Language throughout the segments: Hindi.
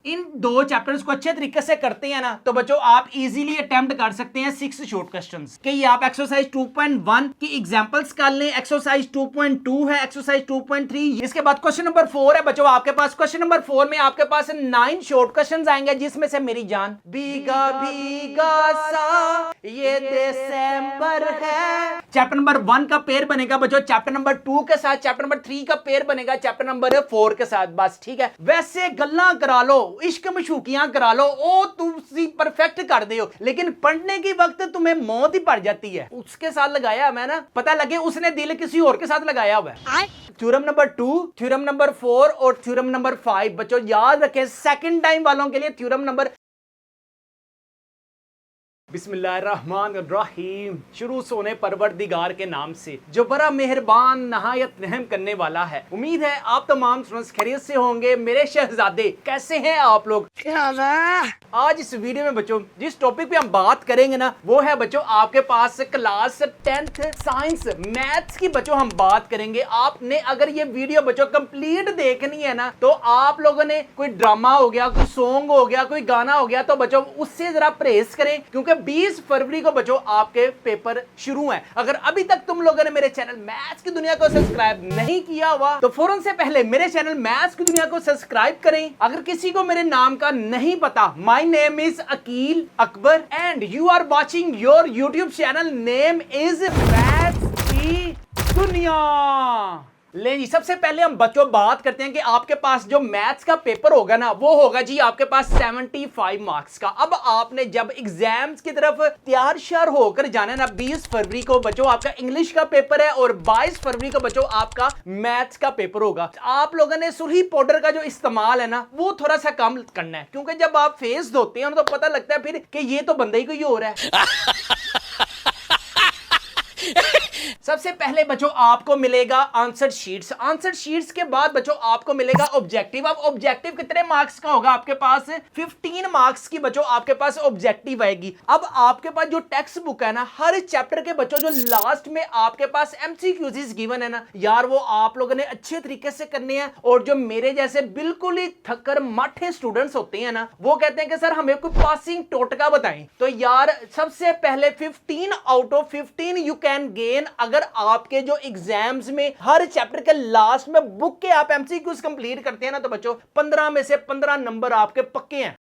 इन दो चैप्टर्स को अच्छे तरीके से करते हैं ना तो बच्चों आप इजीली अटेम्प्ट कर सकते हैं 6 शॉर्ट क्वेश्चंस कि ये आप एक्सरसाइज 2.1 की एग्जांपल्स कर लें, एक्सरसाइज 2.2 है, एक्सरसाइज 2.3, इसके बाद क्वेश्चन नंबर 4 है बच्चों आपके पास। क्वेश्चन नंबर 4 में आपके पास 9 शॉर्ट क्वेश्चंस आएंगे जिसमें से मेरी जान भीगा भीगा सा ये दिसंबर है। चैप्टर नंबर 1 का पेयर बनेगा बच्चों चैप्टर नंबर 2 के साथ, चैप्टर नंबर 3 का पेयर बनेगा चैप्टर नंबर 4 के साथ, बस ठीक है। वैसे गल्ला करा लो, इश्क मशूकियां करा लो, ओ तुम परफेक्ट कर दे हो, लेकिन पढ़ने की वक्त तुम्हें मौत ही पड़ जाती है। उसके साथ लगाया मैं ना, पता लगे उसने दिल किसी और के साथ लगाया हुआ है। थ्योरम नंबर 2, थ्योरम नंबर 4 और थ्योरम नंबर 5 बच्चों याद रखें, सेकंड टाइम वालों के लिए थ्योरम नंबर बिस्मिल्लाहिर्रहमानिर्रहीम। शुरू सोने परवरदिगार के नाम से जो बड़ा मेहरबान नहायत रहम करने वाला है। उम्मीद है आप तमाम स्टूडेंट्स खैरियत से होंगे। मेरे शहजादे कैसे हैं आप लोग? आज इस वीडियो में बच्चों जिस टॉपिक पे हम बात करेंगे ना वो है बच्चों आपके पास क्लास 10th साइंस मैथ्स की बच्चों हम बात करेंगे। आपने अगर ये वीडियो बच्चों कंप्लीट देखनी है ना तो आप लोगों ने कोई ड्रामा हो गया, कोई सॉन्ग हो गया, कोई गाना हो गया तो बच्चों उससे जरा परहेज करें क्योंकि 20 फरवरी को बच्चों आपके पेपर शुरू हैं। अगर अभी तक तुम लोगों ने मेरे चैनल मैथ्स की दुनिया को सब्सक्राइब नहीं किया हुआ तो फौरन से पहले मेरे चैनल मैथ्स की दुनिया को सब्सक्राइब करें। अगर किसी को मेरे नाम का नहीं पता, my name is Aqeel Akbar and you are watching your YouTube channel name is maths की दुनिया। ले जी सबसे पहले हम बच्चों बात करते हैं कि आपके पास जो मैथ्स का पेपर होगा ना वो होगा जी आपके पास 75 मार्क्स का। अब आपने जब एग्जाम्स की तरफ तैयार श्यार होकर जाना है ना 20 फरवरी को बच्चों आपका इंग्लिश का पेपर है और 22 फरवरी को बच्चों आपका मैथ्स का पेपर होगा। आप लोगों ने सुरही पाउडर का जो इस्तेमाल है ना वो थोड़ा सा कम करना है क्योंकि जब आप फेस धोते हैं तो पता लगता है फिर कि ये तो बंदा ही कोई और है। सबसे पहले बच्चों आपको मिलेगा आंसर शीट्स। आंसर शीट्स के बाद बच्चों आपको मिलेगा ऑब्जेक्टिव। अब ऑब्जेक्टिव कितने मार्क्स का होगा आपके पास? 15 मार्क्स की बच्चों आपके पास ऑब्जेक्टिव आएगी। अब आपके पास जो टेक्स्ट बुक है ना हर चैप्टर के बच्चों जो लास्ट में आपके पास एमसीक्यूज गिवन है ना यार वो आप लोगों ने अच्छे तरीके से करने हैं। और जो मेरे जैसे बिल्कुल ही थक्कर माठे स्टूडेंट्स होते हैं ना वो कहते हैं कि सर हमें कोई पासिंग टोटका बताएं, तो यार सबसे पहले 15 out of 15 you can gain अगर आपके जो एग्जाम्स में हर चैप्टर के लास्ट में बुक के आप एमसीक्यूज कंप्लीट करते हैं ना तो बच्चों 15 में से 15 नंबर आपके पक्के हैं।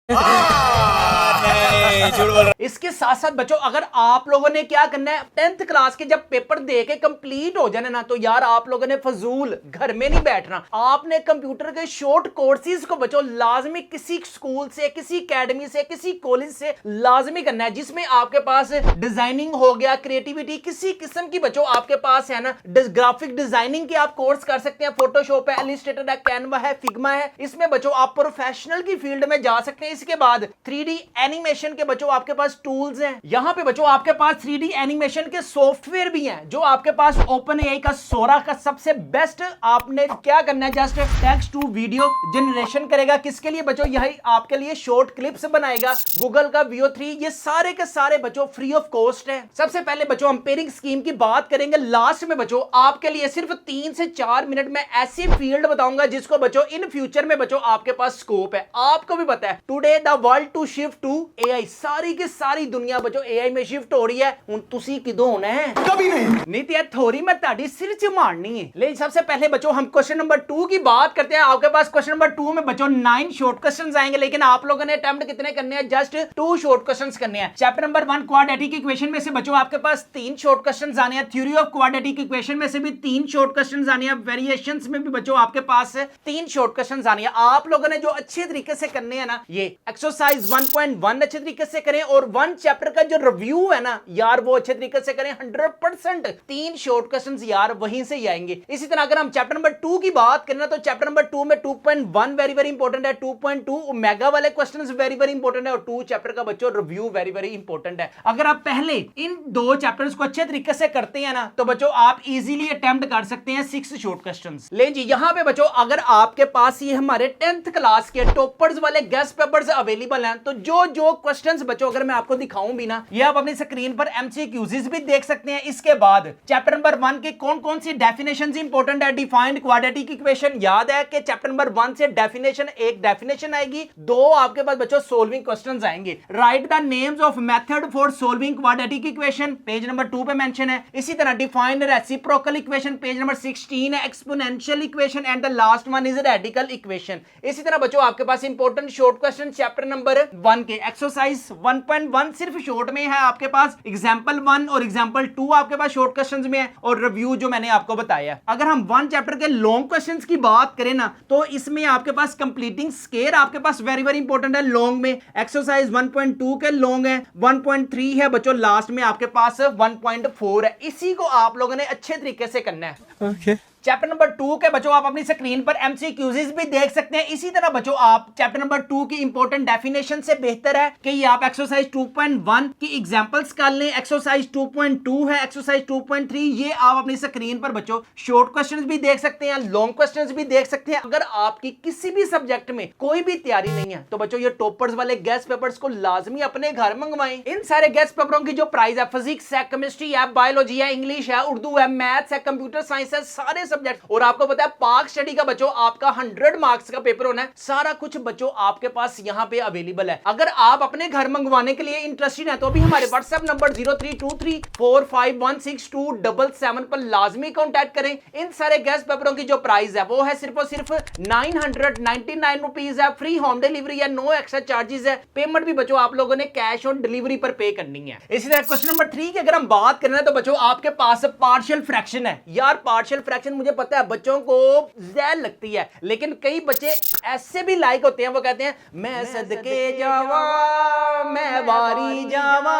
इसके साथ साथ बच्चों अगर आप लोगों ने क्या करना है 10th क्लास के जब पेपर दे के कंप्लीट हो जाने ना तो यार आप लोगों ने फजूल घर में नहीं बैठना। आपने कंप्यूटर के शॉर्ट कोर्सेज को बच्चों लाजमी किसी स्कूल से, किसी एकेडमी से, किसी कॉलेज से लाजमी करना है जिसमें आपके पास डिजाइनिंग हो गया, क्रिएटिविटी किसी किस्म की बच्चों आपके पास है ना, ग्राफिक डिजाइनिंग के आप कोर्स कर सकते हैं। फोटोशॉप है, इलस्ट्रेटर है, कैनवा है, फिग्मा है, इसमें बच्चों आप प्रोफेशनल की फील्ड में जा सकते हैं। इसके बाद 3D एनिमेशन के बच्चों आपके पास टूल्स हैं। यहां पे बच्चों आपके पास 3D एनिमेशन के सॉफ्टवेयर भी हैं जो आपके पास ओपन एआई का सोरा का सबसे बेस्ट। आपने क्या करना है just text to video generation करेगा। किसके लिए बच्चों? यही आपके लिए शॉर्ट क्लिप्स बनाएगा। गूगल का VO3 ये सारे के सारे बच्चों फ्री ऑफ कॉस्ट है। सबसे पहले बच्चों हम पेयरिंग स्कीम की बात करेंगे। लास्ट में बच्चों आपके लिए सिर्फ 3 से 4 मिनट में ऐसी फील्ड बताऊंगा जिसको बच्चों इन फ्यूचर में बच्चों आपके पास स्कोप है। आपको भी पता है today the world to shift to AI, सारी की सारी दुनिया बच्चों एआई में शिफ्ट हो रही है। हुन तुसी किदों होना है? कभी नहीं ते थोड़ी मैं ताड़ी सिर च मारनी है। लेकिन सबसे पहले बच्चों हम क्वेश्चन नंबर 2 की बात करते हैं। आपके पास क्वेश्चन नंबर 2 में बच्चों 9 शॉर्ट क्वेश्चंस आएंगे लेकिन आप लोगों ने अटेम्प्ट कितने करने हैं? जस्ट 2 शॉर्ट क्वेश्चंस करने हैं। चैप्टर नंबर 1 क्वाड्रेटिक इक्वेशन में से बच्चों आपके पास 3 शॉर्ट क्वेश्चंस आने हैं। थ्योरी ऑफ क्वाड्रेटिक इक्वेशन में से भी 3 शॉर्ट क्वेश्चंस आने हैं। वेरिएशंस में भी बच्चों आपके पास 3 शॉर्ट क्वेश्चंस आने हैं। आप लोगों ने जो अच्छे तरीके से करने हैं ना ये एक्सरसाइज 1.1 अच्छे तरीके से करें और 1 चैप्टर का जो रिव्यू है ना यार वो अच्छे तरीके से करें। 100% 3 शॉर्ट क्वेश्चंस यार वहीं से ही आएंगे। इसी तरह अगर हम चैप्टर नंबर 2 की बात करें ना तो चैप्टर नंबर 2 में 2.1 वेरी वेरी इंपॉर्टेंट है, 2.2 ओमेगा वाले क्वेश्चंस वेरी वेरी इंपॉर्टेंट है और 2 चैप्टर का बच्चों रिव्यू वेरी वेरी इंपॉर्टेंट है। अगर आप पहले इन 2 चैप्टर्स को अच्छे तरीके से करते हैं ना तो बच्चों आप इजीली अटेम्प्ट कर सकते हैं 6 शॉर्ट क्वेश्चंस। ले जी यहाँ पे बच्चों अगर आपके पास ये हमारे 10th क्लास के टॉपर्स वाले गेस्ट पेपर्स अवेलेबल हैं तो जो जो क्वेश्चंस बच्चों अगर मैं आपको दिखाऊं भी ना, ये आप अपनी स्क्रीन पर एमसीक्यूज भी देख सकते हैं। इसके बाद चैप्टर नंबर 1 के कौन कौन सी डेफिनेशंस इंपॉर्टेंट है। डिफाइंड क्वाड्रेटिक इक्वेशन याद है कि चैप्टर नंबर 1 से एक डेफिनेशन आएगी, 2 आपके पास बच्चों सोल्विंग क्वेश्चंस आएंगे। Right the names of method for solving quadratic equation page number 2 पे मेंशन है। इसी तरह define reciprocal equation page number 16 है। Exponential equation and the last one is radical equation. इसी तरह बच्चों आपके पास important short question chapter number 1 के एक्सरसाइज 1.1 सिर्फ शॉर्ट में है आपके पास, एग्जांपल 1 और एग्जांपल 2 आपके पास शॉर्ट क्वेश्चंस में है, और रिव्यू जो मैंने आपको बताया। अगर हम 1 चैप्टर के लॉन्ग क्वेश्चंस की बात करें ना तो इसमें आपके पास कंप्लीटिंग स्केयर आपके पास वेरी वेरी इंपॉर्टेंट है लॉन्ग में। एक्सरसाइज 1.2 के लॉन्ग है, 1.3 है बच्चों, लास्ट में आपके पास 1.4 है। इसी को आप लोगों ने अच्छे तरीके से करना है। Okay. चैप्टर नंबर 2 के बच्चों आप अपनी स्क्रीन पर एमसीक्यूज भी देख सकते हैं। इसी तरह बच्चों आप चैप्टर नंबर 2 की इंपॉर्टेंट डेफिनेशन से बेहतर है कि ये आप एक्सरसाइज 2.1 की एग्जांपल्स कर लें। एक्सरसाइज 2.2 है, एक्सरसाइज 2.3 ये आप अपनी स्क्रीन पर बच्चों शॉर्ट क्वेश्चंस भी देख सकते हैं, लॉन्ग क्वेश्चंस भी देख सकते हैं। अगर आपकी किसी भी सब्जेक्ट में कोई भी तैयारी नहीं है तो बच्चों ये टॉपर्स वाले गेस्ट पेपर्स को लाजमी अपने घर मंगवाएं। इन सारे गेस्ट पेपरों की जो प्राइस है, फिजिक्स है, केमिस्ट्री है, बायोलॉजी है, इंग्लिश है, उर्दू है, मैथ्स है, कंप्यूटर साइंस है, सारे सब्जेक्ट। और आपको पता है पाक स्टडी का बच्चों आपका 100 मार्क्स का पेपर होना है। सारा कुछ बच्चों आपके पास यहां पे अवेलेबल है। अगर आप अपने घर मंगवाने के लिए इंटरेस्टेड हैं तो अभी हमारे व्हाट्सएप नंबर 0323451627 पर लाजमी कांटेक्ट करें। इन सारे गैस पेपरों की जो प्राइस है वो है सिर्फ और सिर्फ 999 रुपीज है। फ्री होम डिलीवरी है, नो एक्स्ट्रा चार्जेस है। पेमेंट भी बच्चों आप लोगों ने कैश ऑन डिलीवरी पर पे करनी है। इसी तरह क्वेश्चन नंबर 3 की अगर हम बात करें तो बच्चों आपके पास पार्शियल फ्रैक्शन है। यार पार्शियल फ्रैक्शन मुझे पता है बच्चों को जहर लगती है, लेकिन कई बच्चे ऐसे भी लाइक होते हैं, वो कहते हैं मैं सदके जावा, मैं वारी जावा,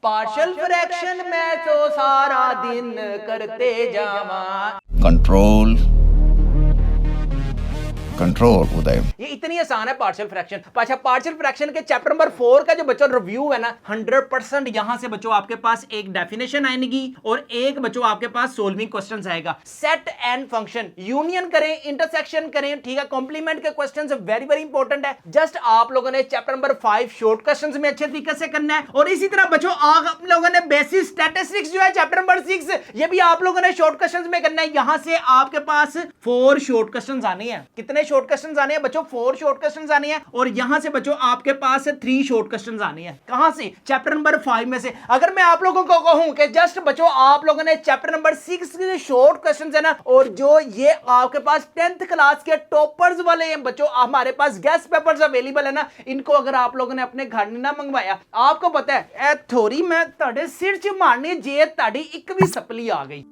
पार्शियल फ्रैक्शन मैं तो सारा दिन करते जावा। कंट्रोल उदय, ये इतनी आसान है पार्शियल फ्रैक्शन। अच्छा पार्शियल फ्रैक्शन के चैप्टर नंबर 4 का जो बच्चों रिव्यू है ना 100% यहां से बच्चों आपके पास एक डेफिनेशन आएगी और एक बच्चों आपके पास सोल्विंग क्वेश्चंस आएगा। सेट एंड फंक्शन यूनियन करें, इंटरसेक्शन करें, ठीक है। कॉम्प्लीमेंट के क्वेश्चंस वेरी वेरी इंपॉर्टेंट है। जस्ट आप लोगों ने चैप्टर नंबर 5 शॉर्ट क्वेश्चंस में अच्छे तरीके से करना है। और इसी तरह बच्चों आप लोगों ने बेसिक स्टैटिस्टिक्स जो है चैप्टर नंबर 6 ये भी आप लोगों ने शॉर्ट क्वेश्चंस में करना है। यहां से आपके पास 4 शॉर्ट क्वेश्चंस आने हैं। कितने शॉर्ट क्वेश्चंस आने हैं बच्चों? 4 शॉर्ट क्वेश्चंस आने हैं। और यहां से बच्चों आपके पास 3 शॉर्ट क्वेश्चंस आने हैं। कहां से? चैप्टर नंबर 5 में से। अगर मैं आप लोगों को कहूं कि जस्ट बच्चों आप लोगों ने चैप्टर नंबर 6 के शॉर्ट क्वेश्चंस है ना, और जो ये आपके पास 10th क्लास के टॉपर्स वाले हैं बच्चों, हमारे पास गेस्ट पेपर्स अवेलेबल है ना, इनको अगर आप लोगों ने अपने घर ना मंगवाया, आपको पता है ए थोड़ी मैं ਤੁਹਾਡੇ सिर च मारनी जे ਤੁਹਾਡੀ ਇੱਕ ਵੀ सपली आ गई।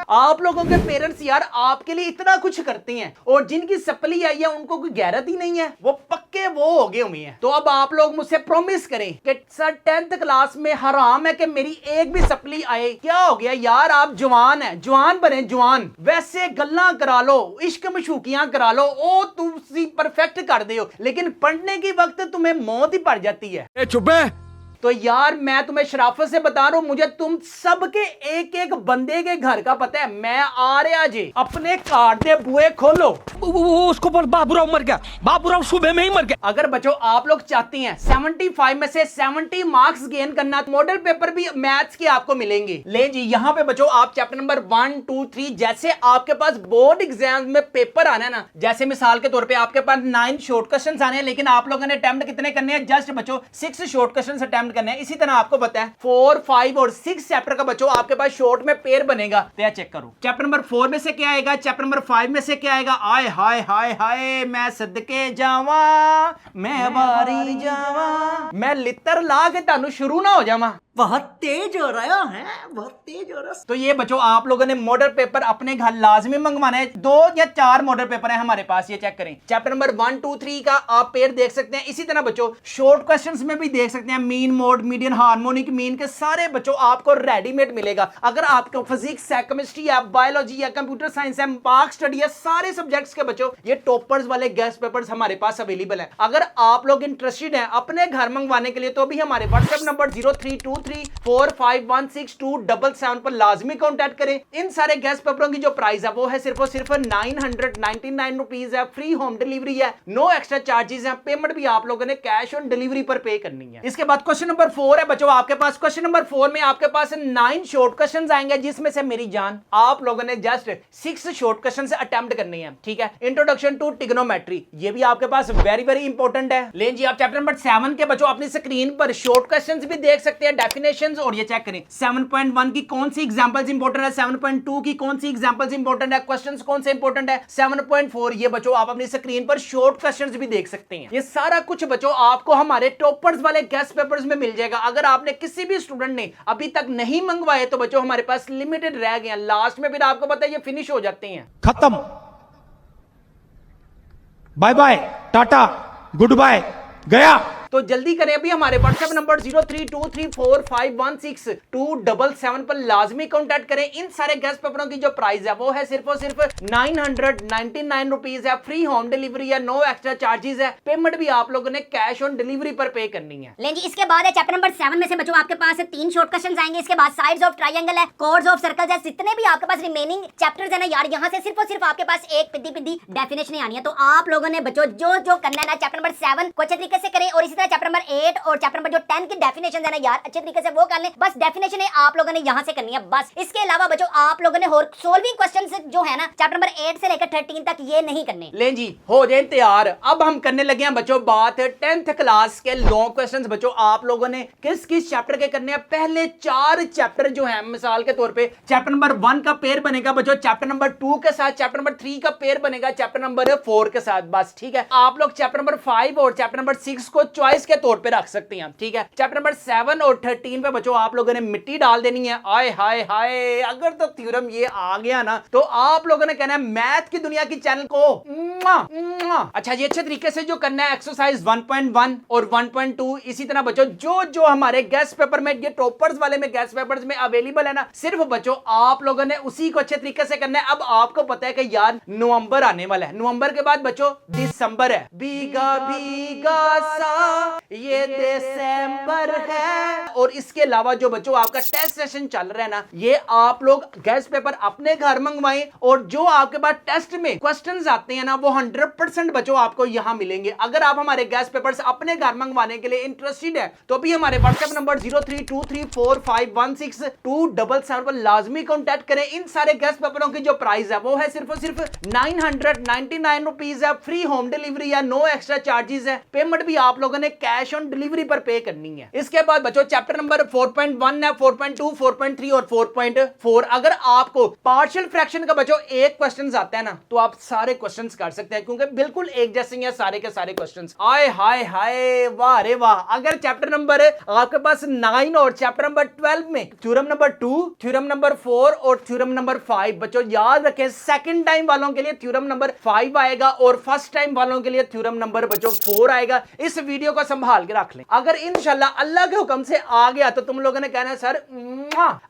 आप लोगों के पेरेंट्स यार आपके लिए इतना कुछ करते हैं और जिनकी सप्ली आई है उनको कोई गैरत ही नहीं है, वो पक्के वो हो गए हुए हैं। तो अब आप लोग मुझसे प्रॉमिस करें कि सर 10th क्लास में हराम है कि मेरी एक भी सप्ली आए। क्या हो गया यार, आप जवान है, जवान बने जवान, वैसे गल्ला करा लो, इश्क मशूकियां करा लो, ओ तुम परफेक्ट कर दे हो, लेकिन पढ़ने की वक्त तुम्हें मौत ही पड़ जाती है। चुप है। तो यार मैं तुम्हें शराफत से बता रहा हूं, मुझे तुम सबके एक एक बंदे के घर का पता है। मैं आ रहा जी, अपने कार्ड दे बुए खोलो। उसको पर बाबूराव मर गया, बाबूराव सुबह में ही मर गया। अगर बच्चों आप लोग चाहती हैं 75 में से 70 मार्क्स गेन करना, तो मॉडल पेपर भी मैथ्स के आपको मिलेंगे। ले जी यहाँ पे बच्चों आप चैप्टर नंबर 1, 2, 3 जैसे आपके पास बोर्ड एग्जाम में पेपर आना है ना, जैसे मिसाल के तौर पे आपके पास 9 शॉर्ट क्वेश्चंस आने हैं, लेकिन आप लोगों ने अटेम्प्ट कितने करने हैं? जस्ट बच्चों 6 शॉर्ट क्वेश्चंस अटेम्प्ट करने हैं। इसी तरह आपको पता है 4, 5 और 6 चैप्टर का बच्चों आपके पास शॉर्ट में पेयर बनेगा। तो चेक करो चैप्टर नंबर 4 में से क्या आएगा, चैप्टर नंबर 5 में से क्या आएगा। आए हाय हाय हाय मैं सदके जावा, मैं बारी जावा, मैं लितर ला के तानू शुरू ना हो जावा। बहुत तेज हो रहा है, बहुत तेज हो रहा है। तो ये बच्चों आप लोगों ने मॉडल पेपर अपने घर लाजमी मंगवाना है। 2 या 4 मॉडल पेपर है हमारे पास, ये चेक करें। चैप्टर नंबर 1, 2, 3 का आप पेयर देख सकते हैं। इसी तरह बच्चों शॉर्ट क्वेश्चंस में भी देख सकते हैं, mean, mode, median, harmonic mean के सारे बच्चों आपको रेडीमेड मिलेगा। अगर आपको फिजिक्स है, केमिस्ट्री है, बायोलॉजी है, कंप्यूटर साइंस है, मार्क स्टडी है, सारे सब्जेक्ट्स के बच्चों ये टॉपर्स वाले गेस्ट पेपर्स हमारे पास अवेलेबल है। अगर आप लोग इंटरेस्टेड हैं अपने घर मंगवाने के लिए तो भी हमारे व्हाट्सएप नंबर 0323 03045162777 पर लाजमी कॉन्टैक्ट करें। इन सारे गेस्ट पेपरों की जो प्राइस है वो है सिर्फ और सिर्फ 999 रुपीज है। फ्री होम डिलीवरी है, नो एक्स्ट्रा चार्जेस है। पेमेंट भी आप लोगों ने कैश ऑन डिलीवरी पर पे करनी है। इसके बाद क्वेश्चन नंबर 4 है बच्चों आपके पास। क्वेश्चन नंबर 4 में आपके पास 9 शॉर्ट क्वेश्चंस आएंगे, जिसमें से मेरी जान आप लोगों ने जस्ट 6 शॉर्ट क्वेश्चंस अटेम्प्ट करने हैं। ठीक है, इंट्रोडक्शन टू ट्रिग्नोमेट्री, ये भी आपके पास वेरी वेरी इंपॉर्टेंट है। लेकिन जी आप चैप्टर नंबर 7 के बच्चों अपनी स्क्रीन पर शॉर्ट क्वेश्चंस भी देख सकते हैं, डेफिनेशंस, और ये चेक करें 7.1 की कौन सी एग्जांपल्स इंपॉर्टेंट है, 7.2 की कौन सी एग्जांपल्स इंपॉर्टेंट है, क्वेश्चंस कौन से इंपॉर्टेंट है, 7.4 ये बच्चों आप अपनी स्क्रीन पर शॉर्ट क्वेश्चंस भी देख सकते हैं। ये सारा कुछ बच्चों आपको हमारे टॉपर्स वाले गेस्ट पेपर्स में मिल जाएगा। अगर आपने किसी भी स्टूडेंट ने अभी तक नहीं मंगवाए तो बच्चों हमारे पास लिमिटेड रह गए हैं, लास्ट में फिर आपको पता है ये फिनिश हो जाते हैं। खत्म, bye bye, tata, goodbye, गया। तो जल्दी करें, अभी हमारे व्हाट्सएप नंबर 032345162777 पर लाजमी कांटेक्ट करें। इन सारे गेस्ट पेपरों की जो प्राइस है वो है सिर्फ और सिर्फ 999 रुपीज है। फ्री होम डिलीवरी है, नो एक्स्ट्रा चार्जेस है। पेमेंट भी आप लोगों ने कैश ऑन डिलीवरी पर पे करनी है। लेकिन इसके बाद है चैप्टर नंबर 7 में से बच्चों आपके पास 3 शॉर्ट क्वेश्चंस आएंगे। इसके बाद साइड्स ऑफ ट्रायंगल है, कोड्स ऑफ सर्कल्स है। जितने भी आपके पास रिमेनिंग चैप्टर्स है ना यार, यहाँ से सिर्फ और सिर्फ आपके पास एक पिद्दी डेफिनेशन आनी है। तो आप लोगों ने बच्चों जो करना है ना चैप्टर नंबर 7 को अच्छे तरीके से करें, और इसी तरह चैप्टर नंबर 8 और चैप्टर नंबर जो 10 की डेफिनेशन है ना यार अच्छे तरीके से वो कर लें। बस डेफिनेशन है आप लोगों ने यहाँ से करनी है बस। इसके अलावा बच्चों आप लोगों ने और सोल्विंग क्वेश्चंस जो है ना चैप्टर नंबर 8 से लेकर 13 तक ये नहीं करने। ले जी हो जाए तैयार। अब हम करने लगे हैं बच्चों बात 10th क्लास के लॉन्ग क्वेश्चंस। बच्चों आप लोगों ने किस किस चैप्टर के करने हैं, पहले 4 चैप्टर जो हैं, मिसाल के तौर पे चैप्टर नंबर 1 का पेयर बनेगा बच्चों चैप्टर नंबर 2 के साथ, चैप्टर नंबर 3 का पेयर बनेगा चैप्टर नंबर 4 के साथ। बस ठीक है, आप लोग चैप्टर नंबर 5 और चैप्टर नंबर 6 को चॉइस के तौर पे रख सकते हैं। ठीक है, चैप्टर नंबर 7 और 13 पे बच्चों आप लोगों ने मिट्टी डाल देनी है। आय हाय हाय, अगर तो थ्योरम ये आ गया ना तो आप लोगों ने कहना है मैथ की दुनिया की चैनल को अच्छा जी अच्छे तरीके से जो करना है एक्सरसाइज 1.1 और 1.2। इसी तरह बच्चों जो हमारे गेस्ट पेपर में, ये टॉपर्स वाले में गेस्ट पेपर्स में अवेलेबल है ना, सिर्फ बच्चों आप लोगों ने उसी को अच्छे तरीके से करना है। अब आपको पता है कि यार नवंबर आने वाला है, नवंबर के बाद बच्चों दिसंबर है, भीगा भीगा सा ये दिसंबर है। और इसके अलावा जो बच्चों आपका टेस्ट सेशन चल रहा है ना, ये आप लोग गेस्ट पेपर अपने घर मंगवाएं, और जो आपके पास टेस्ट में क्वेश्चंस आते हैं ना वो 100% बच्चों आपको यहां मिलेंगे। अगर आप हमारे गेस्ट पेपर्स अपने घर मंगवाने के लिए इंटरेस्टेड है तो भी हमारे व्हाट्सएप नंबर 032345162777 पर लाजमी कांटेक्ट करें। इन सारे गेस्ट पेपरों की जो प्राइस है वो है सिर्फ और सिर्फ 999 रुपीज है। फ्री होम डिलीवरी है, नो एक्स्ट्रा चार्जेस है। पेमेंट भी आप लोगों ने कैश ऑन डिलीवरी पर पे करनी है। इसके बाद बच्चों चैप्टर नंबर 4.1 है, 4.2, 4.3 और 4.4। अगर आपको पार्शियल फ्रैक्शन का बच्चों एक क्वेश्चन आता है ना तो आप सारे क्वेश्चंस कर सकते हैं, क्योंकि बिल्कुल एक जैसे हैं सारे के सारे क्वेश्चंस। आय हाय हाय, वाह रे वाह। अगर चैप्टर नंबर आपके पास 9 और चैप्टर नंबर 12 में थ्योरम नंबर 2, थ्योरम नंबर 4 और थ्योरम नंबर 5 बच्चों याद रखें, सेकंड टाइम वालों के लिए थ्योरम नंबर 5 आएगा और फर्स्ट टाइम वालों के लिए थ्योरम नंबर बच्चों 4 आएगा। इस वीडियो को संभाल के रख लें। अगर इंशाल्लाह अल्लाह के हुक्म से आ गया तो तुम लोगों ने कहना है सर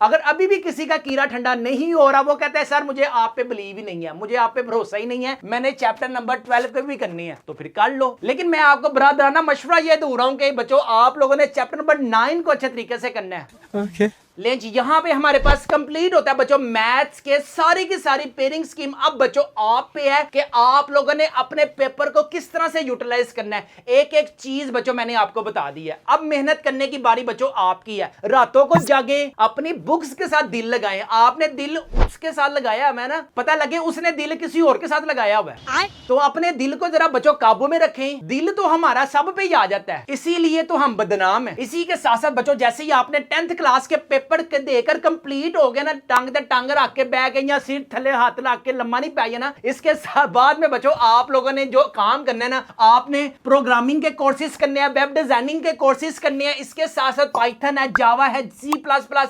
अगर अभी भी किसी का कीड़ा ठंडा नहीं हो रहा, वो कहता है सर मुझे आप पे बिलीव ही नहीं है, मुझे आप पे भरोसा ही नहीं है, मैंने चैप्टर नंबर 12 पे भी करनी है, तो फिर कर लो। लेकिन मैं आपको बरादराना मशवरा ये दूं रहा हूं कि बच्चों आप लोगों ने चैप्टर नंबर 9 को अच्छे तरीके से करना है। Okay. ले जी यहां पे हमारे पास कंप्लीट होता है बच्चों मैथ्स के सारी की सारी पेयरिंग स्कीम। अब बच्चों आप पे है कि आप लोगों ने अपने पेपर को किस तरह से यूटिलाइज करना है। एक एक चीज बच्चों मैंने आपको बता दी है। अब मेहनत करने की बारी बच्चों आपकी है। रातों को जागे, अपनी बुक्स के साथ दिल लगाएं। आपने दिल उसके साथ लगाया है ना, पता लगे उसने दिल किसी और के साथ लगाया हुआ है, तो अपने दिल को जरा बच्चों काबू में रखें। दिल तो हमारा सब पे ही आ जाता है, इसीलिए तो हम बदनाम है। इसी के साथ साथ बच्चों जैसे ही आपने 10th क्लास के पेपर के देकर कंप्लीट हो गया ना, टांग ते टांग रख के बैठ गए या सिर थले हाथ रख के लम्बा नहीं पाइए ना, इसके बाद में बच्चों आप लोगों ने जो काम करना है ना, आपने प्रोग्रामिंग के कोर्सेज करने हैं, वेब डिजाइनिंग के कोर्सेज करने हैं। इसके साथ साथ पाइथन है, जावा है, C++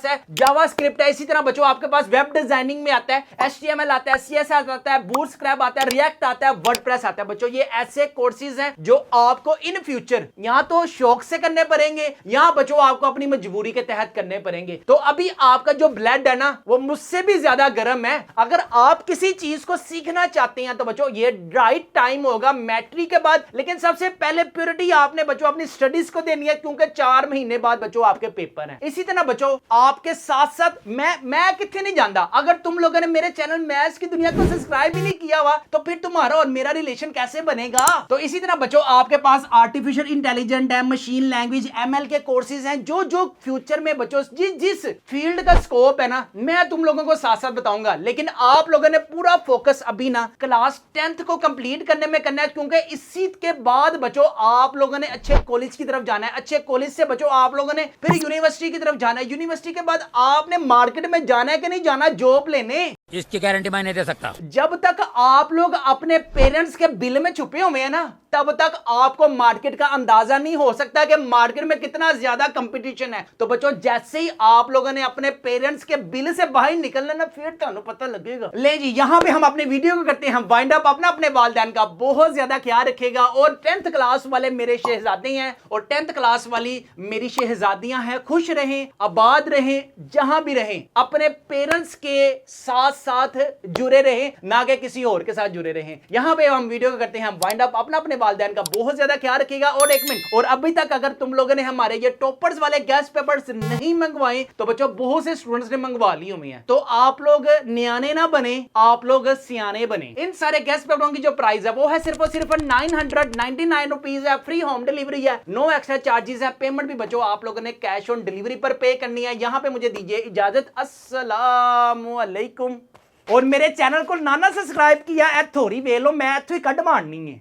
है, जावा स्क्रिप्ट है। इसी तरह बच्चों आपके पास वेब डिजाइनिंग में आता है HTML आता है, CSS आता है, बूटस्ट्रैप आता है, रिएक्ट आता है, वर्डप्रेस आता है। बच्चों ये ऐसे कोर्सेज हैं जो आपको इन फ्यूचर या तो शौक से करने पड़ेंगे या बच्चों आपको अपनी मजबूरी के तहत करने पड़ेंगे। तो अभी आपका जो ब्लड है ना वो मुझसे भी ज्यादा गर्म है। अगर आप किसी चीज को सीखना चाहते हैं तो बच्चों ये राइट टाइम होगा मैट्रिक के बाद, लेकिन सबसे पहले प्योरिटी आपने बच्चों अपनी स्टडीज को देनी है, क्योंकि 4 महीने बाद बच्चों आपके पेपर हैं। इसी तरह बच्चों आपके साथ साथ मैं कितने नहीं जानता, अगर तुम लोगों ने मेरे चैनल मैथ्स की दुनिया को सब्सक्राइब ही नहीं किया हुआ तो फिर तुम्हारा और मेरा रिलेशन कैसे बनेगा। तो इसी तरह बच्चों आपके पास आर्टिफिशियल इंटेलिजेंस है, मशीन लैंग्वेज, ML के कोर्सेज हैं, जो फ्यूचर में बच्चों जिस फील्ड का स्कोप है ना मैं तुम लोगों को साथ साथ बताऊंगा। लेकिन आप लोगों ने पूरा फोकस अभी ना क्लास 10th को कंप्लीट करने में करना है, क्योंकि इसी के बाद बच्चों आप लोगों ने अच्छे कॉलेज की तरफ जाना है, अच्छे कॉलेज से बच्चों आप लोगों ने फिर यूनिवर्सिटी की तरफ जाना है, यूनिवर्सिटी के बाद आपने मार्केट में जाना है कि नहीं जाना जॉब लेने। इसकी गारंटी मैं नहीं दे सकता। जब तक आप लोग अपने पेरेंट्स के बिल में छुपे हुए हैं ना तब तक आपको मार्केट का अंदाजा नहीं हो सकता कि मार्केट में कितना ज्यादा कंपटीशन है। तो बच्चों जैसे ही आप लोगों ने अपने पेरेंट्स के बिल से बाहर निकलना ना फिर ਤੁਹਾਨੂੰ पता लगेगा। ले जी यहाँ पे हम अपने वीडियो को करते हैं वाइंड अप। अपने वालिदैन का बहुत ज्यादा ख्याल रखेगा और 10th क्लास वाले मेरे शहजादे हैं और 10th क्लास वाली मेरी शहजादियां हैं, खुश रहें, आबाद रहें, जहां भी रहें अपने पेरेंट्स के साथ साथ जुड़े रहें, ना कि किसी और के साथ जुड़े रहें। यहां पे हम वीडियो को करते हैं वाइंड अप। अपने वालिदैन का बहुत ज्यादा ख्याल रखिएगा। और एक मिनट, और अभी तक अगर तुम लोगों ने हमारे ये टॉपर्स वाले गेस्ट पेपर्स नहीं मंगवाए तो बच्चों बहुत से स्टूडेंट्स ने मंगवा लिए हुए हैं। तो आप लोग न्याने ना बने, आप लोग सियाने बने। इन सारे गेस्ट पेपरों की जो प्राइस है वो है सिर्फ और सिर्फ 999 रुपीज है। फ्री होम डिलीवरी है, नो एक्स्ट्रा चार्जेस है। पेमेंट भी बच्चों आप लोगों ने कैश ऑन डिलीवरी पर पे करनी है। यहां पे मुझे दीजिए इजाजत, अस्सलामु अलैकुम। और मेरे चैनल को नाना सब्सक्राइब किया है थोड़ी वेलो मैं इत्थों ही कड मारनी है।